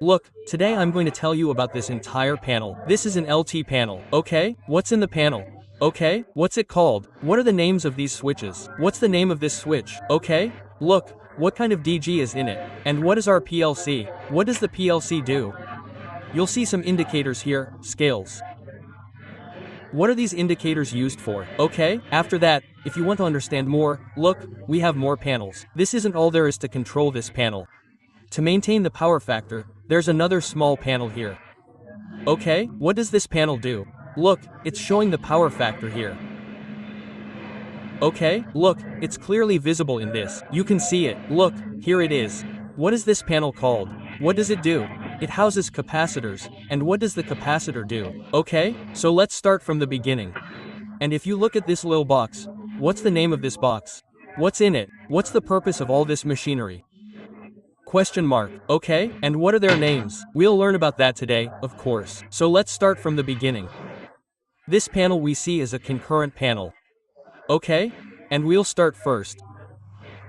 Look, today I'm going to tell you about this entire panel. This is an LT panel, okay? What's in the panel? Okay, what's it called? What are the names of these switches? What's the name of this switch? Okay, look, what kind of DG is in it? And what is our PLC? What does the PLC do? You'll see some indicators here, scales. What are these indicators used for? Okay, after that, if you want to understand more, look, we have more panels. This isn't all there is to control this panel. To maintain the power factor, there's another small panel here. Okay, what does this panel do? Look, it's showing the power factor here. Okay, look, it's clearly visible in this. You can see it. Look, here it is. What is this panel called? What does it do? It houses capacitors. And what does the capacitor do? Okay, so let's start from the beginning. And if you look at this little box, what's the name of this box? What's in it? What's the purpose of all this machinery? Question mark. Okay, and what are their names? We'll learn about that today, of course. So let's start from the beginning. This panel we see is a concurrent panel. Okay, and we'll start first.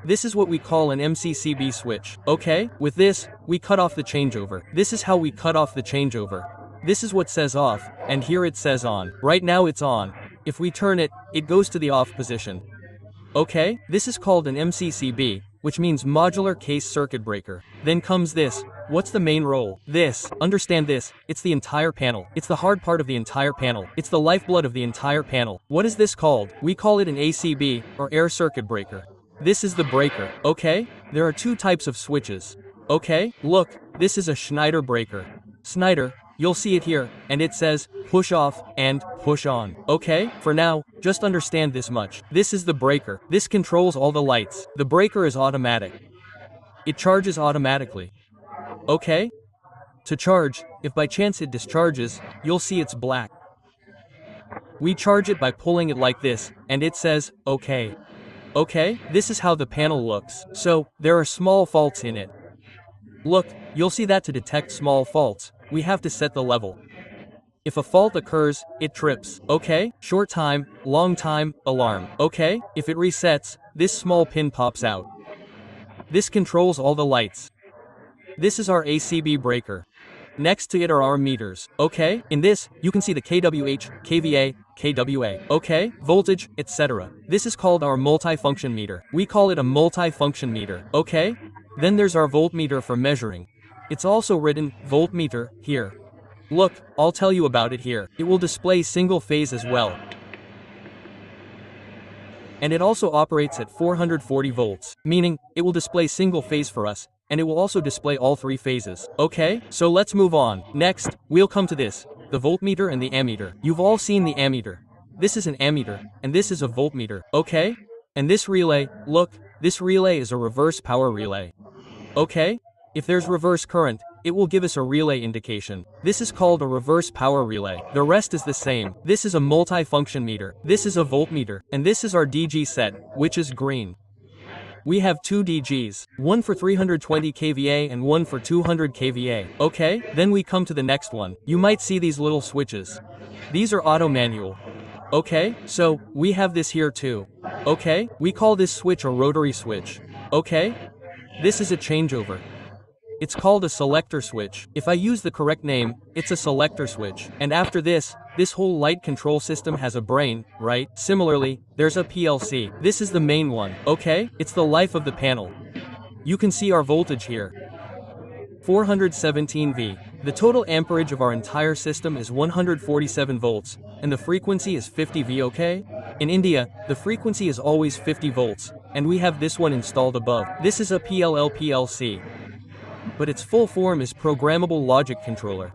This is what we call an MCCB switch. Okay, with this, we cut off the changeover. This is how we cut off the changeover. This is what says off, and here it says on. Right now it's on. If we turn it, it goes to the off position. Okay, this is called an MCCB, which means modular case circuit breaker. Then comes this. What's the main role? This. Understand this. It's the entire panel. It's the hard part of the entire panel. It's the lifeblood of the entire panel. What is this called? We call it an ACB, or air circuit breaker. This is the breaker. Okay? There are two types of switches. Okay? Look, this is a Schneider breaker. Schneider, you'll see it here, and it says, push off, and push on. Okay? For now, just understand this much. This is the breaker. This controls all the lights. The breaker is automatic. It charges automatically. Okay? To charge, if by chance it discharges, you'll see it's black. We charge it by pulling it like this, and it says, okay. Okay, this is how the panel looks. So, there are small faults in it. Look, you'll see that to detect small faults, we have to set the level. If a fault occurs, it trips. Okay, short time, long time, alarm. Okay, if it resets, this small pin pops out. This controls all the lights. This is our ACB breaker. Next to it are our meters. Okay, in this, you can see the kWh, kVA, kWA, okay, voltage, etc. This is called our multifunction meter. We call it a multifunction meter, okay? Then there's our voltmeter for measuring. It's also written, voltmeter, here. Look, I'll tell you about it here. It will display single phase as well. And it also operates at 440 volts, meaning, it will display single phase for us, and it will also display all three phases. Okay, so let's move on. Next, we'll come to this, the voltmeter and the ammeter. You've all seen the ammeter. This is an ammeter, and this is a voltmeter, okay? And this relay, look, this relay is a reverse power relay. Okay? If there's reverse current, it will give us a relay indication. This is called a reverse power relay. The rest is the same. This is a multifunction meter. This is a voltmeter. And this is our DG set, which is green. We have two DGs, one for 320 kVA and one for 200 kVA. Okay, then we come to the next one. You might see these little switches. These are auto manual. Okay, so we have this here too. Okay, we call this switch a rotary switch. Okay, this is a changeover. It's called a selector switch. If I use the correct name, it's a selector switch. And after this whole light control system has a brain, right? Similarly, there's a PLC. This is the main one, okay? It's the life of the panel. You can see our voltage here. 417 V. The total amperage of our entire system is 147 volts, and the frequency is 50 V, okay? In India, the frequency is always 50 volts, and we have this one installed above. This is a PLC. But its full form is Programmable Logic Controller.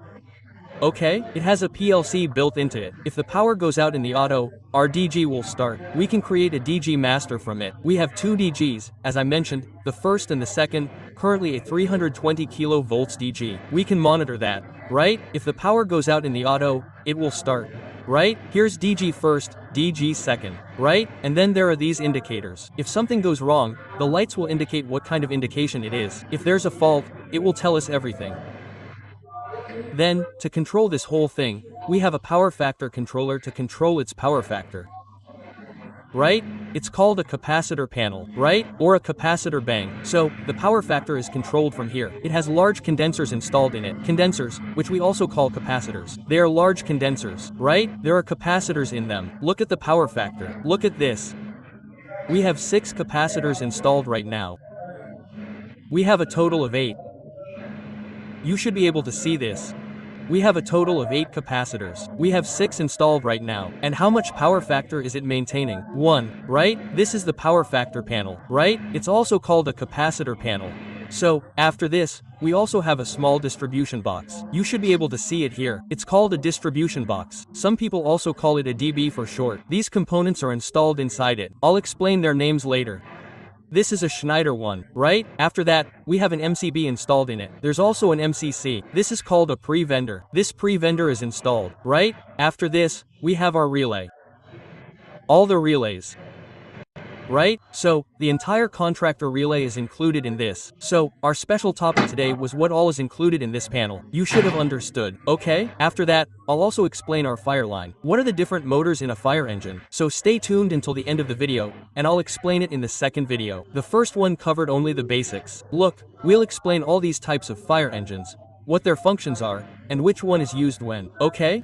Okay, it has a PLC built into it. If the power goes out in the auto, our DG will start. We can create a DG master from it. We have two DGs, as I mentioned, the first and the second, currently a 320 kilovolts DG. We can monitor that, right? If the power goes out in the auto, it will start. Right? Here's DG first, DG second, right? And then there are these indicators. If something goes wrong, the lights will indicate what kind of indication it is. If there's a fault, it will tell us everything. Then, to control this whole thing, we have a power factor controller to control its power factor. Right? It's called a capacitor panel, right? Or a capacitor bank. So, the power factor is controlled from here. It has large condensers installed in it. Condensers, which we also call capacitors. They are large condensers, right? There are capacitors in them. Look at the power factor. Look at this. We have 6 capacitors installed right now. We have a total of 8. You should be able to see this. We have a total of 8 capacitors. We have 6 installed right now. And how much power factor is it maintaining? 1, right? This is the power factor panel, right? It's also called a capacitor panel. So, after this, we also have a small distribution box. You should be able to see it here. It's called a distribution box. Some people also call it a DB for short. These components are installed inside it. I'll explain their names later. This is a Schneider one, right? After that, we have an MCB installed in it. There's also an MCC. This is called a pre-vendor. This pre-vendor is installed, right? After this, we have our relay. All the relays. Right? So, the entire contractor relay is included in this. So, our special topic today was what all is included in this panel. You should have understood, okay? After that, I'll also explain our fire line. What are the different motors in a fire engine? So stay tuned until the end of the video, and I'll explain it in the second video. The first one covered only the basics. Look, we'll explain all these types of fire engines, what their functions are, and which one is used when, okay?